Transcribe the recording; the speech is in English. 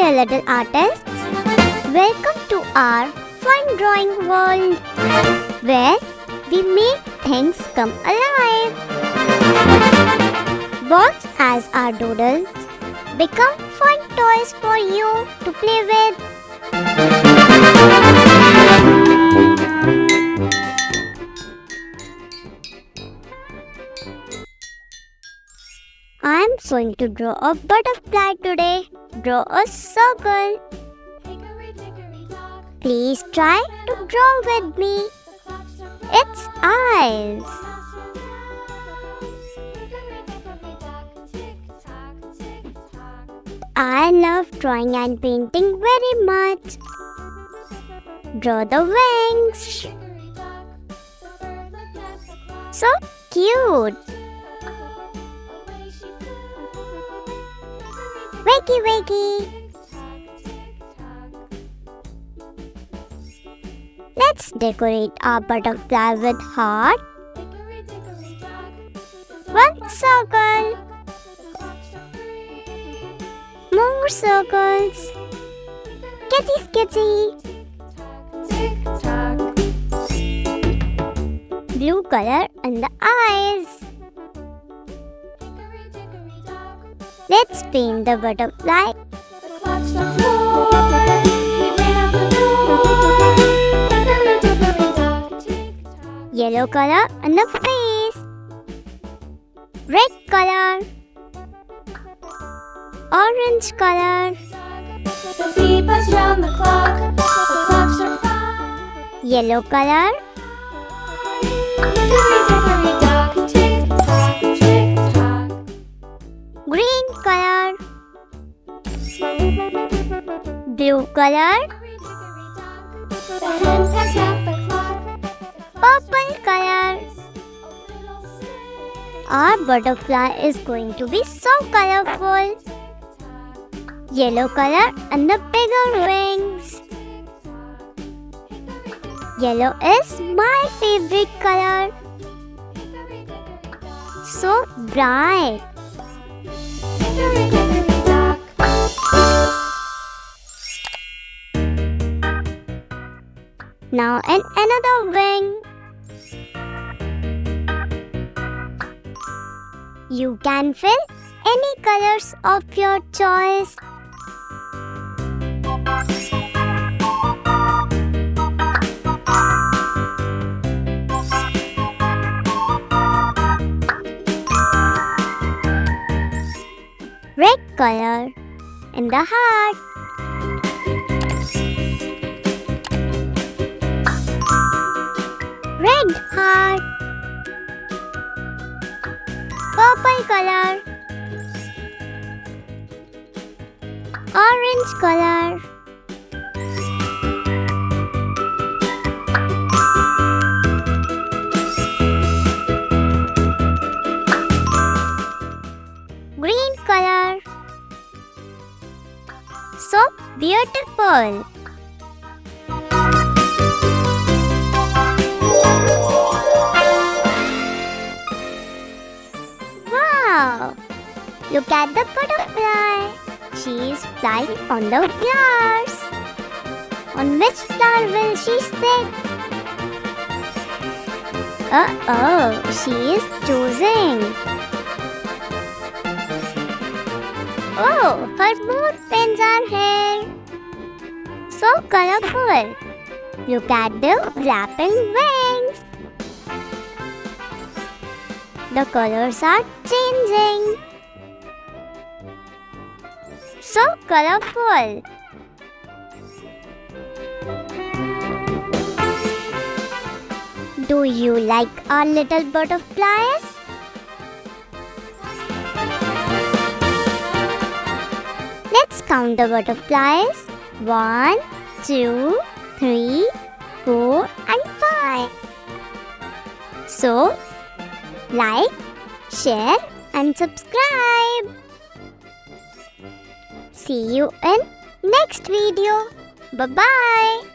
there, little artists. Welcome to our fun drawing world, where we make things come alive. Watch as our doodles become fun toys for you to play with. I'm going to draw a butterfly today. Draw a circle. Please try to draw with me. Its eyes. I love drawing and painting very much. Draw the wings. So cute. Wakey, wakey. Let's decorate our butterfly with heart. One circle. More circles. Kitty, kitty. Blue color on the eyes. Let's paint the butterfly. Yellow color on the face. Red color. Orange color. Yellow color. Green color. Blue color. Purple color. Our butterfly is going to be so colorful. Yellow color and the bigger wings. Yellow is my favorite color. So bright. Now and another wing. You can fill any colors of your choice. Red color in the heart. Red heart. Purple color. Orange color. Green color. So beautiful. Wow! Look at the butterfly. She is flying on the flowers. On which flower will she sit? Uh-oh, she is choosing. Oh, her mood pins are here. So colorful. Look at the flapping wings. The colors are changing. So colorful. Do you like our little butterflies? Let's count the butterflies. 1, 2, 3, 4 and 5. So, like, share and subscribe. See you in next video. Bye-bye.